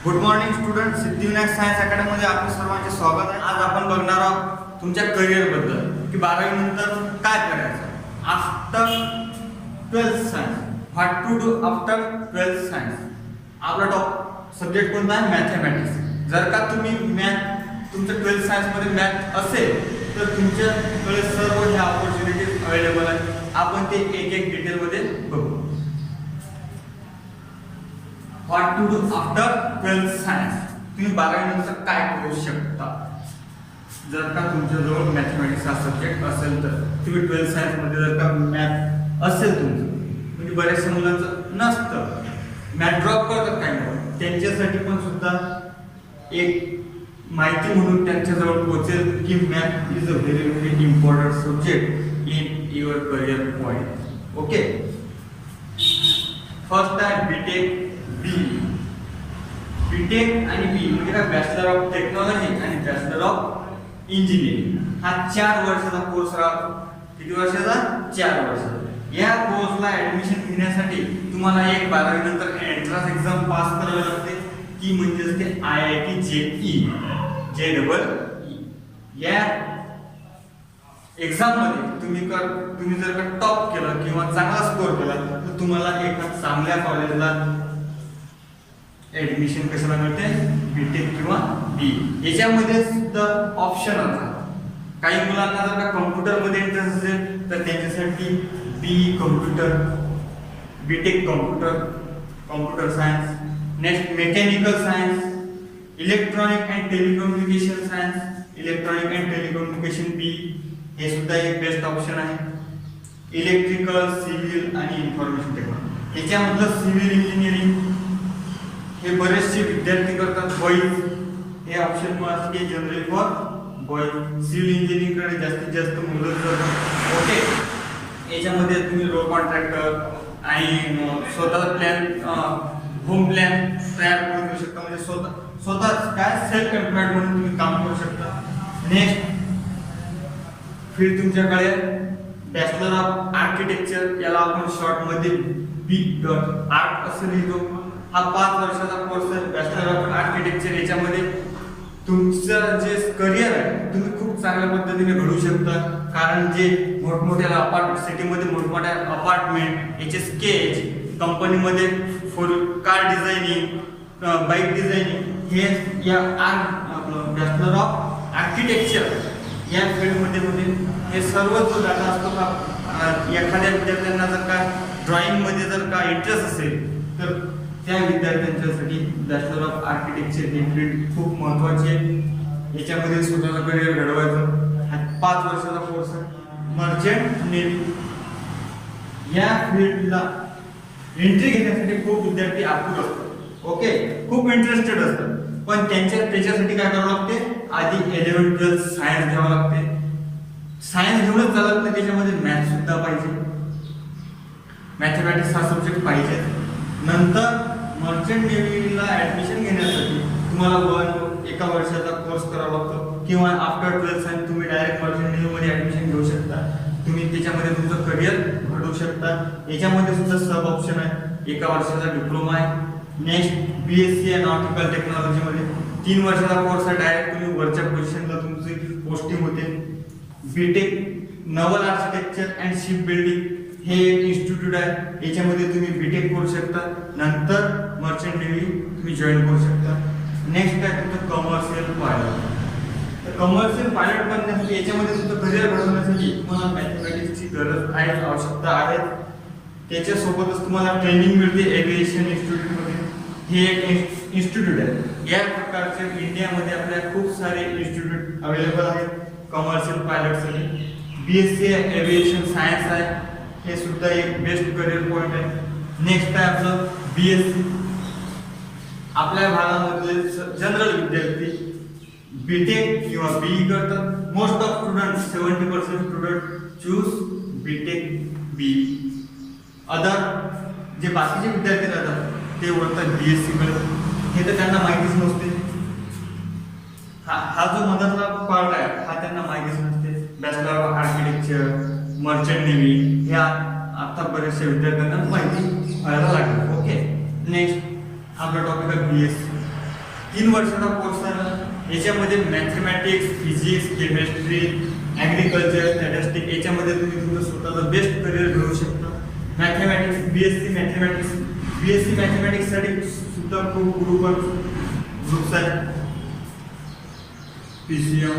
Good morning student, Siddhivinayak science academy मध्ये आपल्या सर्वांचे स्वागत आहे. आज आपण बघणार आहोत तुमच्या करिअर बद्दल की 12वी नंतर काय करायचं after 12th science. What to do after 12th science. आपला टॉप सब्जेक्ट कोणता आहे? मॅथमॅटिक्स. जर का तुम्ही तुमच्या 12th सायन्स मध्ये मॅथ असेल तर तुमच्याकडे सर्व ह्या ऑपॉर्च्युनिटीज अवेलेबल आहेत. आपण ते एक एक डिटेल मध्ये बघू. What to do after 12th science. तुम्ही 12वी नंतर काय करू शकता जर का तुमच्याजवळ मॅथमॅटिक्स हा सब्जेक्ट असेल तर. तुम्ही 12th सायन्स मध्ये जर का मॅथ असेल तुमचं, म्हणजे बऱ्याचशा मुलांचं नसतं, मॅथ ड्रॉप करतात काही मुलं, त्यांच्यासाठी पण सुद्धा एक माहिती म्हणून त्यांच्याजवळ पोहोचेल की math is a very very important subject in your career point. Okay, first आहे बीटेक बीटेक आणि बी म्हणजे काय? बॅचलर ऑफ टेक्नॉलॉजी आणि बॅचलर ऑफ इंजिनिअरिंग. हा 4 वर्षाचा कोर्स राहतो. किती वर्षाचा? 4 वर्षाचा. या कोर्सला ऍडमिशन घेण्यासाठी तुम्हाला एक 12वी नंतर एंट्रन्स एक्झाम पास करावी लागते, की म्हणजे ते IIT JEE. या एक्झाम मध्ये तुम्ही जर का टॉप केलं किंवा चांगला स्कोर केला तर तुम्हाला एका चांगल्या कॉलेजला ऍडमिशन कशाला मिळते? बीटेक किंवा बी. याच्यामध्ये सुद्धा ऑप्शन असतात. काही मुलांना जर का कम्प्युटर मध्ये इंटरेस्ट असेल तर त्यांच्यासाठी B computer, BTech computer science, next mechanical science, electronic and telecommunication science, electronic and telecommunication B हे सुद्धा एक बेस्ट ऑप्शन आहे. इलेक्ट्रिकल, सिव्हिल आणि इन्फॉर्मेशन टेक्नॉलॉजी. याच्यामधलं सिव्हिल इंजिनिअरिंग हे बरेचसे विद्यार्थी करतात. बॉईज हे ऑप्शन पण generally for boys. Civil engineering कडे जास्तीत जास्त मुलं जातात. ओके, याच्यामध्ये तुम्ही रोड कॉन्ट्रॅक्टर आणि स्वतः प्लॅन, होम प्लॅन तयार करून घेऊ शकता. म्हणजे स्वतःच काय सेल्फ एम्प्लॉयड म्हणून तुम्ही काम करू शकता. नेक्स्ट फिर तुमच्याकडे बॅचलर ऑफ आर्किटेक्चर, याला आपण शॉर्ट मध्ये B.Arch असं लिहितो. हा 5 वर्षाचा कोर्स आहे बॅचलर ऑफ आर्किटेक्चर. याच्यामध्ये तुमचं जे करिअर आहे तुम्ही खूप चांगल्या पद्धतीने घडवू शकता. कारण जे मोठमोठ्या सिटीमध्ये मोठमोठ्या अपार्टमेंट, याचे स्केच, कंपनीमध्ये कार डिझायनिंग, बाईक डिझायनिंग, हे या बॅचलर ऑफ आर्किटेक्चर या फील्डमध्ये हे सर्व जो डाटा असतो का, एखाद्या विद्यार्थ्यांना जर का ड्रॉइंग मध्ये जर का इंटरेस्ट असेल तर त्या विद्यार्थ्यांच्यासाठी बॅचलर ऑफ आर्किटेक्चर ही फील्ड खूप महत्त्वाची आहे. याच्यामध्ये स्वतःचं करिअर घडवायचं. हा 5 वर्षाचा कोर्स आहे. मर्चंट नेव्ही या फील्डला एंट्री घेण्यासाठी खूप विद्यार्थी आतुर असतात. ओके, खूप इंटरेस्टेड असतात. पण त्याच्यासाठी काय करावं लागते? आधी 11th 12th सायन्स घ्यावं लागते. सायन्स घेऊनच चालत नाही, त्याच्यामध्ये मॅथ सुद्धा पाहिजे. मॅथमॅटिक्स हा सब्जेक्ट पाहिजे. नंतर मर्चंट नेव्हीला ऍडमिशन घेण्यासाठी तुम्हाला एका वर्षाचा कोर्स करावा लागतो, किंवा आफ्टर 12th सायन्स तुम्ही डायरेक्ट मर्चंट नेव्ही मध्ये ऍडमिशन घेऊ शकता. तुम्ही त्याच्यामध्ये तुमचं करिअर घडवू शकता. याच्यामध्ये सुद्धा सब ऑप्शन आहे. एका वर्षाचा डिप्लोमा आहे. नेक्स्ट BSc नॉटिकल टेक्नॉलॉजी मध्ये 3 वर्षाचा कोर्स आहे. डायरेक्ट तुम्ही वरच्या पोझिशनला तुमची पोस्टिंग होते. B Tech naval architecture and shipbuilding हे एक इन्स्टिट्यूट आहे. याच्यामध्ये तुम्ही बीटेक करू शकता. नंतर मर्चंट नेव्ही तुम्ही जॉईन करू शकता. नेक्स्ट आहे तुमचं कमर्शियल पायलट. तर कमर्शियल पायलट बनण्यासाठी याच्यामध्ये तुमचं करिअर घडवण्यासाठी तुम्हाला मॅथमॅटिक्सची गरज आहे, आवश्यकता आहे. त्याच्यासोबतच तुम्हाला ट्रेनिंग मिळते एव्हिएशन इन्स्टिट्यूट मध्ये. हे एक इन्स्टिट्यूट आहे. या प्रकारचे इंडियामध्ये आपल्या खूप सारे इन्स्टिट्यूट अवेलेबल आहेत कमर्शियल पायलटसाठी. BSc एव्हिएशन सायन्स आहे, हे सुद्धा एक बेस्ट करिअर पॉइंट आहे. नेक्स्ट आहे आपलं BSc. आपल्या भागामधले जनरल विद्यार्थी बीटेक किंवा BE करतात. Most of student 70% student choose B Tech BE. Other जे बाकीचे विद्यार्थी राहतात ते वळतात BSc कडे. हे तर त्यांना माहितीच नसते. हा जो मधातला पार्ट आहे हा त्यांना माहितीच नसते. Bachelor of architecture, merchant navy हे आता बरेचशा विद्यार्थ्यांना माहिती व्हायला लागलं. ओके, नेक्स्ट आपला टॉपिक आहे BSc. 3 वर्षाचा कोर्स आहे. याच्यामध्ये mathematics, physics, chemistry, agriculture, statistic याच्यामध्ये तुम्ही तुमचं स्वतःचं बेस्ट करिअर घडवू शकता. मॅथमॅटिक्स, बीएससी मॅथमॅटिक्ससाठी सुद्धा खूप ग्रुप्स आहेत. पीसीएम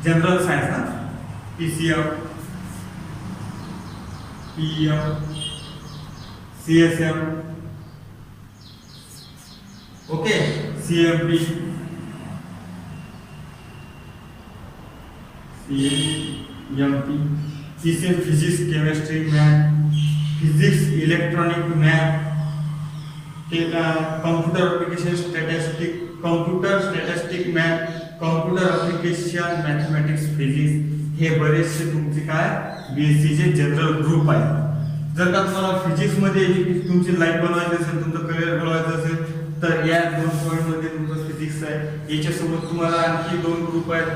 जनरल सायन्स ना, PCM, PM, CSM, okay, CMP, CMP, PCM physics, chemistry, math, physics, electronic, math, computer application, statistic, math, computer application, mathematics, physics हे बरेचसे तुमचे काय बीएससी चे जनरल ग्रुप आहे. जर का तुम्हाला फिजिक्स मध्ये तुमची लाईफ बनवायची असेल, तुमचं करिअर घडवायचं असेल तर या 2 पॉईंट मध्ये तुमचं फिजिक्स आहे. याच्यासोबत तुम्हाला आणखी 2 ग्रुप आहेत,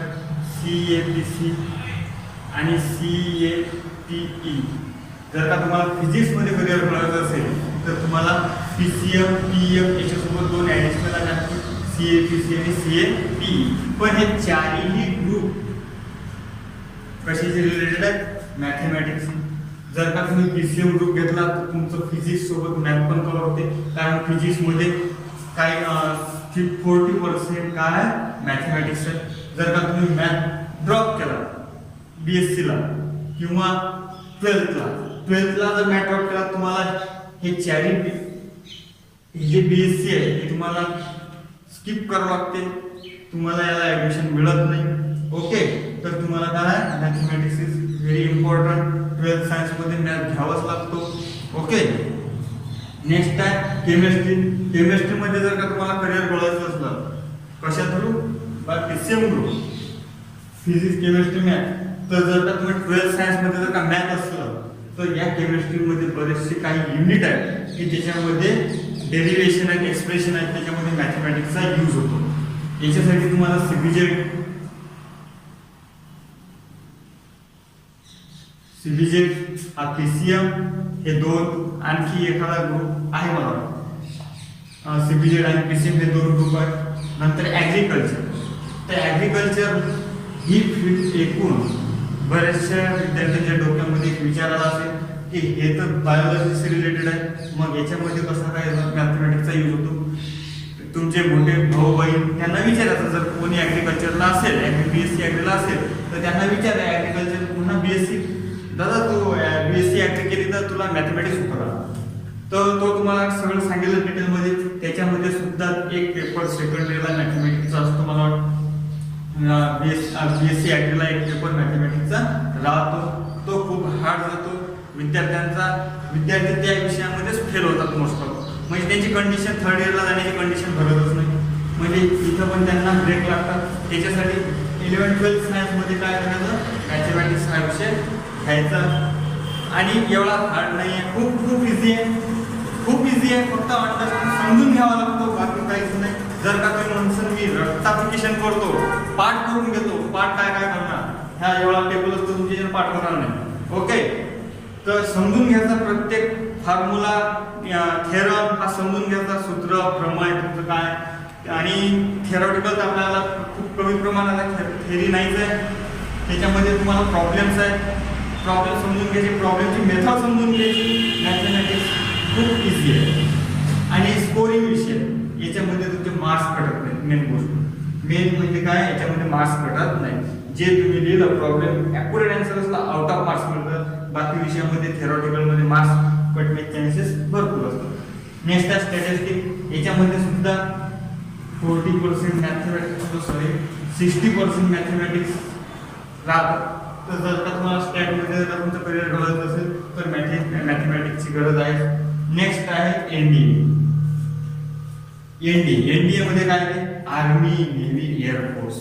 सीएपीसी आणि सीएपीई. जर का तुम्हाला फिजिक्स मध्ये करिअर घडवायचं असेल तर तुम्हाला पीसीएम, पीएम याच्यासोबत 2 ॲडिशनल आहेत, सीएपीसी आणि सीएपीई. पण हे चारही ग्रुप कशाशी रिलेटेड आहेत? मॅथमॅटिक्स. जर का तुम्ही पीसीएम ग्रुप घेतला तर तुमचं फिजिक्स सोबत मॅथ पण कव्हर होते, कारण फिजिक्स मध्ये काही 40% काय मॅथमॅटिक्स आहे. जर का तुम्ही मॅथ ड्रॉप केला बीएससी ला किंवा 12th ला जर मॅथ ड्रॉप केला, तुम्हाला हे चारही जे बीएससी आहे हे तुम्हाला स्किप करावं लागते, तुम्हाला याला ऍडमिशन मिळत नाही. ओके, तर तुम्हाला काय mathematics is very important. 12th science मध्ये मॅथ घ्यावाच लागतो. ओके, नेक्स्ट आहे केमिस्ट्री मध्ये जर का तुम्हाला करिअर घडवायचं असलं कशा through? By PCM group, physics, chemistry, math. तर जर का तुम्ही 12th सायन्स मध्ये जर का मॅथ असलं तर या केमिस्ट्री मध्ये बरेचसे काही युनिट आहेत की ज्याच्यामध्ये डेरिव्हेशन आणि एक्सप्रेशन आहेत, त्याच्यामध्ये मॅथमॅटिक्सचा यूज होतो. याच्यासाठी तुम्हाला सीबीजेड हा पीसीएम हे 2 आणखी एखादा ग्रुप आहे मला, सीबीजेड आणि पीसीएम हे 2 ग्रुप आहेत. नंतर ॲग्रिकल्चर. तर ॲग्रिकल्चर ही फील्ड एकूण बऱ्याचशा विद्यार्थ्यांच्या डोक्यामध्ये एक विचार आला असेल की हे तर बायोलॉजीशी रिलेटेड आहे, मग याच्यामध्ये कसा काय मॅथमॅटिक्सचा यूज होतो. तुमचे मोठे भाऊ बहीण त्यांना विचारायचं, जर कोणी ॲग्रिकल्चरला असेल, बीएससी ॲग्रीला असेल तर त्यांना विचारा ॲग्रिकल्चर पुन्हा बीएससी, दादा तू बीएससी ॲग्री केली तर तुला मॅथमॅटिक्स होता, तर तो तुम्हाला सगळं सांगितलं डिटेलमध्ये. त्याच्यामध्ये सुद्धा एक पेपर सेकंडरीला मॅथमॅटिक्सचा असतो, मला वाटतं बीएससी ॲग्रीला एक पेपर मॅथमॅटिक्सचा राहतो. तो खूप हार्ड जातो विद्यार्थी त्या विषयामध्येच फेल होतात मोस्ट ऑफ. म्हणजे त्यांची कंडिशन 3rd इयरला जाण्याची कंडिशन भरतच नाही, म्हणजे इथं पण त्यांना ब्रेक लागतात. त्याच्यासाठी 11th-12th सायन्समध्ये काय करायचं, मॅथमॅटिक्स हा विषय घ्यायचा. आणि एवढा हार्ड नाही आहे, खूप इझी आहे, फक्त अंडरस्टँड समजून घ्यावा लागतो, बाकी काहीच नाही. जर का तुम्ही म्हणसान मी रट्टाफिकेशन करतो, पाठ करून घेतो, पाठ काय करणार, ह्या एवढा टेबल असतो तुमच्या पाठ करणार नाही. ओके, तर समजून घ्यायचा प्रत्येक फॉर्म्युला, थेरम हा समजून घ्यायचा, सूत्र, प्रमेय तुमचं काय. आणि थेरॉटिकल तर आपल्याला खूप कमी प्रमाणात थेरी नाहीच आहे, त्याच्यामध्ये तुम्हाला प्रॉब्लेम्स आहेत, प्रॉब्लेम समजून घ्यायचे, प्रॉब्लेमची मेथड समजून घ्यायची. मॅथमॅटिक्स खूप इझी आहे. आणि स्कोरिंग विषय याच्यामध्ये तुमचे मार्क्स कटत नाहीत. मेन म्हणजे काय, याच्यामध्ये मार्क्स कटत नाही. जे तुम्ही लिहिलं प्रॉब्लेम ॲक्युरेट आन्सर असला आउट ऑफ मार्क्स मिळतात, बाकी विषयामध्ये थेरॉटिकलमध्ये मार्क्स कटण्याचे चान्सेस भरपूर असतात. नेक्स्ट आहे स्टॅटिस्टिक. याच्यामध्ये सुद्धा 40% मॅथमॅटिक्स, 60% मॅथमॅटिक्स राहतात. तर जर का तुम्हाला स्टॅटमध्ये जर तुमचं करिअर घडवायचं असेल तर मॅथमॅटिक्सची गरज आहे. नेक्स्ट आहे एनडीए मध्ये काय आहे, आर्मी, नेव्ही, एअरफोर्स.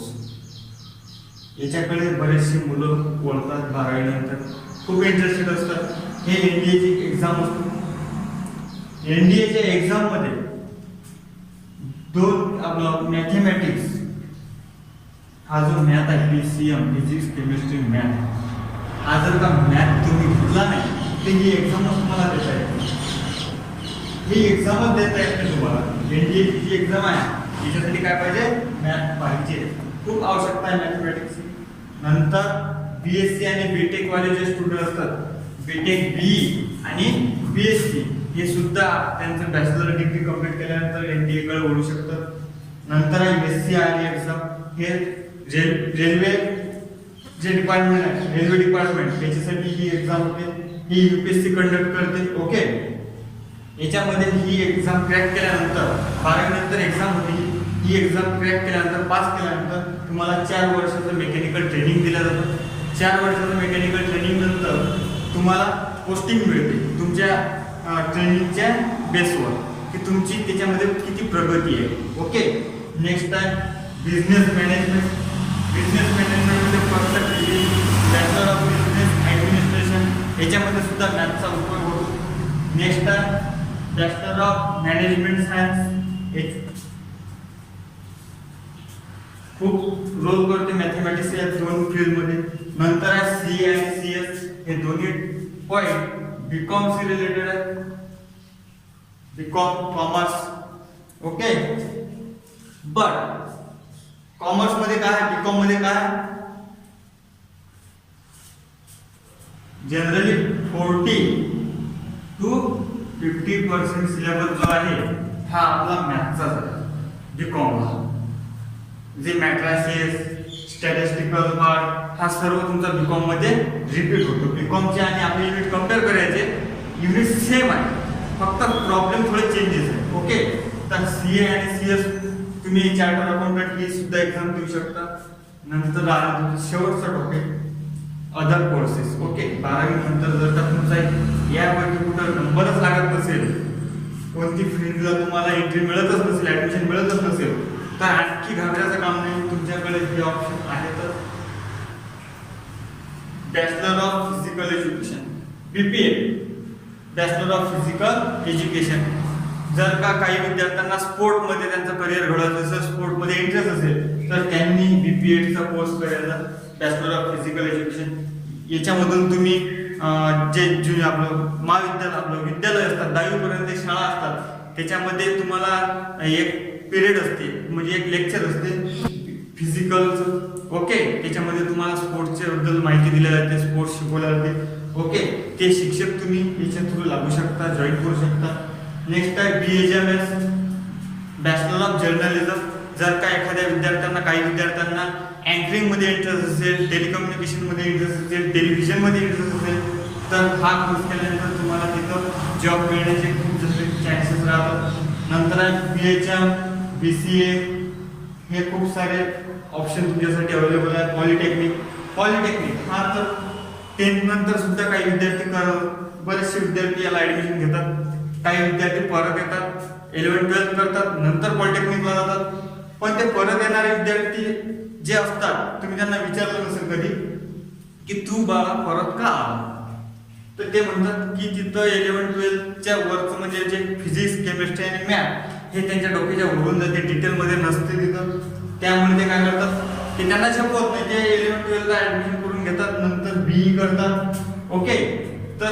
याच्याकडे बरेचसे मुलं वळतात 12वी नंतर, खूप इंटरेस्टेड असतात. हे एनडीएची एक्झाम असतो. एनडीएच्या एक्झाम मध्ये 2 आपलं मॅथमॅटिक्स हा जो मॅथ आहे, पीसीएम फिजिक्स, केमिस्ट्री, मॅथ, हा जर का मॅथ तुम्ही घेतला नाही तर ही एक्झामच तुम्हाला देता येते. ही एक्झामच देता येते तुम्हाला. एनडीएची जी एक्झाम आहे याच्यासाठी काय पाहिजे? मॅथ पाहिजे. खूप आवश्यकता आहे मॅथमॅटिक्सची. नंतर बीएससी आणि बीटेक वाले जे स्टुडंट असतात, बीटेक बी आणि बीएससी, हे सुद्धा त्यांचं बॅचलर डिग्री कंप्लीट केल्यानंतर एनडीए कडे वळू शकतात. नंतर एससी आणि एक्झाम, हे रेल्वे जे डिपार्टमेंट आहे, रेल्वे डिपार्टमेंट, याच्यासाठी ही एक्झाम होते, ही यूपीएससी कंडक्ट करते. ओके, याच्यामध्ये ही एक्झाम क्रॅक केल्यानंतर 12वी नंतर एक्झाम होती. ही एक्झाम क्रॅक केल्यानंतर, पास केल्यानंतर तुम्हाला 4 वर्षाचं मेकॅनिकल ट्रेनिंग दिलं जातं. 4 वर्षाचं मेकॅनिकल ट्रेनिंग नंतर तुम्हाला पोस्टिंग मिळते तुमच्या ट्रेनिंगच्या बेसवर, की तुमची त्याच्यामध्ये किती प्रगती आहे. ओके, नेक्स्ट आहे बिझनेस मॅनेजमेंट. बिझनेस मॅनेजमेंटमध्ये first degree bachelor of business administration, याच्यामध्ये सुद्धा मॅथचा उपयोग होतो. नेक्स्ट आहे बॅचलर ऑफ मॅनेजमेंट सायन्स, खूप रोल करते मॅथमॅटिक्स या दोन फील्डमध्ये. नंतर आहे सी आणि सी एस, हे दोन्ही पॉईंट बीकॉम शी रिलेटेड आहे. B Com commerce. Okay, but commerce मध्ये काय आहे, बीकॉम मध्ये काय आहे, जनरली 40 to 50% सिलेबस जो आहे हा आपला मॅथचाच आहे. बीकॉमला जे मॅट्रायसिस, स्टॅटिस्टिकल पार्ट, हा सर्व तुमचा बीकॉम मध्ये रिपीट होतो. बीकॉमचे आणि आपले युनिट कम्पेअर करायचे, युनिट सेम आहे, फक्त प्रॉब्लेम थोडे चेंजेस आहे. ओके, तर सीए आणि सीएस तुम्ही चार्टर्ड अकाउंटंट ही सुद्धा एक्झाम देऊ शकता. नंतर शेवटचा टॉपिक अदर कोर्सेस. ओके, 12वी नंतर जर का तुमचा यापैकी कुठं नंबरच लागत नसेल, कोणती फील्डला तुम्हाला एंट्री मिळतच नसेल, ऍडमिशन मिळतच नसेल, तर आणखी घाबरायचं काम नाही. तुमच्याकडे हे ऑप्शन आहे, तर bachelor of physical education, BPA, bachelor of physical education. जर का काही विद्यार्थ्यांना स्पोर्टमध्ये त्यांचं करिअर घडवायचं असेल, स्पोर्टमध्ये इंटरेस्ट असेल, तर त्यांनी बीपीएडचा कोर्स करायचा, बॅचलर ऑफ फिजिकल एज्युकेशन. याच्यामधून तुम्ही जे आपलं महाविद्यालय, आपलं विद्यालय असतात, 10वी पर्यंत शाळा असतात, त्याच्यामध्ये तुम्हाला एक पिरियड असते, म्हणजे एक लेक्चर असते फिजिकलचं. ओके, त्याच्यामध्ये तुम्हाला स्पोर्ट्सच्या बद्दल माहिती दिली जाते, स्पोर्ट्स शिकवले जाते. ओके, ते शिक्षक तुम्ही याच्या थ्रू लागू शकता, जॉईन करू शकता. नेक्स्ट आहे BHMS, बॅचलर ऑफ जर्नलिझम. जर का एखाद्या विद्यार्थ्यांना, काही विद्यार्थ्यांना अँकरिंग मध्ये इंटरेस्ट असेल, टेलिकम्युनिकेशन मध्ये इंटरेस्ट असेल, टेलिव्हिजन मध्ये इंटरेस्ट असेल, तर हा कोर्स केल्यानंतर तुम्हाला तिथं जॉब मिळण्याचे खूप जास्त चान्सेस राहतात. नंतर आहे BHM, BCA, हे खूप सारे ऑप्शन तुमच्यासाठी अवेलेबल आहे. पॉलिटेक्निक हा तर 10th नंतर सुद्धा काही विद्यार्थी बरेचसे विद्यार्थी याला ऍडमिशन घेतात. काही विद्यार्थी परत येतात, 11th-12th करतात, नंतर पॉलिटेक्निकला जातात. पण ते परत येणारे विद्यार्थी जे असतात, तुम्ही त्यांना विचारलं नसेल कधी की तू बाळा परत का आला, तर ते म्हणतात की तिथं 11th-12th वरचं म्हणजे जे फिजिक्स, केमिस्ट्री आणि मॅथ हे त्यांच्या डोक्याच्या उडून जाते, डिटेलमध्ये नसते तिथं. त्यामुळे ते काय करतात की त्यांना शिकवत नाही, ते 11th-12th ऍडमिशन करून घेतात, नंतर BE करतात. ओके, तर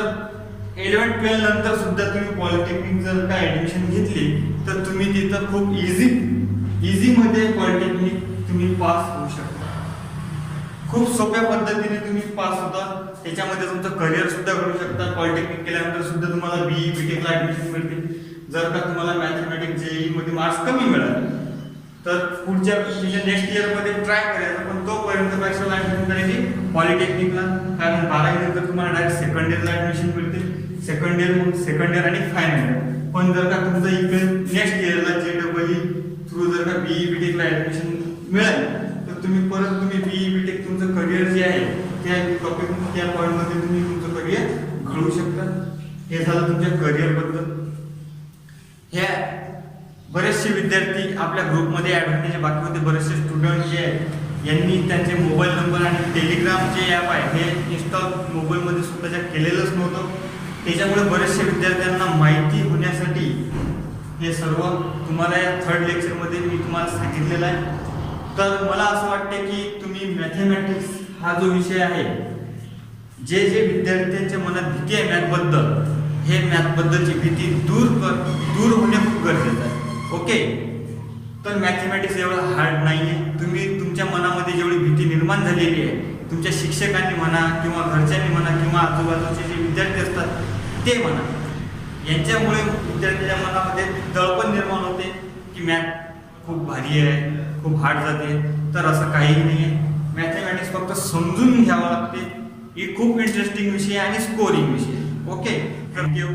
11th-12th नंतर सुद्धा तुम्ही पॉलिटेक्निक जर का ऍडमिशन घेतली, तर तुम्ही तिथं खूप इझी मध्ये पॉलिटेक्निक तुम्ही पास होऊ शकता. खूप सोप्या पद्धतीने तुम्ही पास होता. त्याच्यामध्ये तुमचं करिअर सुद्धा करू शकता. पॉलिटेक्निक केल्यानंतर सुद्धा तुम्हाला BE, BTech ला ऍडमिशन मिळते. जर का तुम्हाला मॅथमॅटिक्स JEE मध्ये मार्क्स कमी मिळाले, तर पुढच्या नेक्स्ट इयर मध्ये ट्राय करायचं, पण तोपर्यंत कशाला ऍडमिशन करायची, पॉलिटेक्निकला. कारण 12वी नंतर तुम्हाला डायरेक्ट सेकंड इयरला ऍडमिशन मिळते. सेकंड इयर आणि फायनल इयर. पण जर का तुमचं इकडे नेक्स्ट इयरला JEE थ्रू जर का BE, BTech ला ऍडमिशन मिळालं, तर तुम्ही BE, BTech तुमचं करिअर जे आहे त्या टॉपिक, त्या पॉईंटमध्ये तुम्ही तुमचं करिअर घडवू शकता. हे झालं तुमच्या करिअर बद्दल. ह्या बरेचसे विद्यार्थी आपल्या ग्रुपमध्ये ऍड होण्याचे बाकी होते. बरेचसे स्टुडंट जे आहेत यांनी त्यांचे मोबाईल नंबर आणि टेलिग्राम जे ॲप आहे हे इन्स्टॉल मोबाईलमध्ये स्वतःच्या केलेलंच नव्हतं. त्याच्यामुळे बरेचसे विद्यार्थ्यांना माहिती होण्यासाठी हे सर्व तुम्हाला या 3rd लेक्चरमध्ये मी तुम्हाला सांगितलेलं आहे. तर मला असं वाटते की तुम्ही मॅथमॅटिक्स हा जो विषय आहे, जे विद्यार्थ्यांच्या मनात भीती आहे मॅथबद्दल, हे मॅथबद्दलची भीती दूर होणे खूप गरजेचं आहे. ओके, तर मॅथमॅटिक्स एवढं हार्ड नाही आहे. तुम्ही तुमच्या मनामध्ये जेवढी भीती निर्माण झालेली आहे, तुमच्या शिक्षकांनी म्हणा किंवा घरच्यांनी म्हणा किंवा आजूबाजूचे जे विद्यार्थी असतात ते म्हणा, यांच्यामुळे विद्यार्थ्यांच्या मनामध्ये दडपण निर्माण होते की मॅथ खूप भारी आहे, खूप हार्ड जाते. तर असं काहीही नाही आहे. मॅथमॅटिक्स फक्त समजून घ्यावं लागते. ही खूप इंटरेस्टिंग विषय आहे आणि स्कोरिंग विषय. Okay, thank you.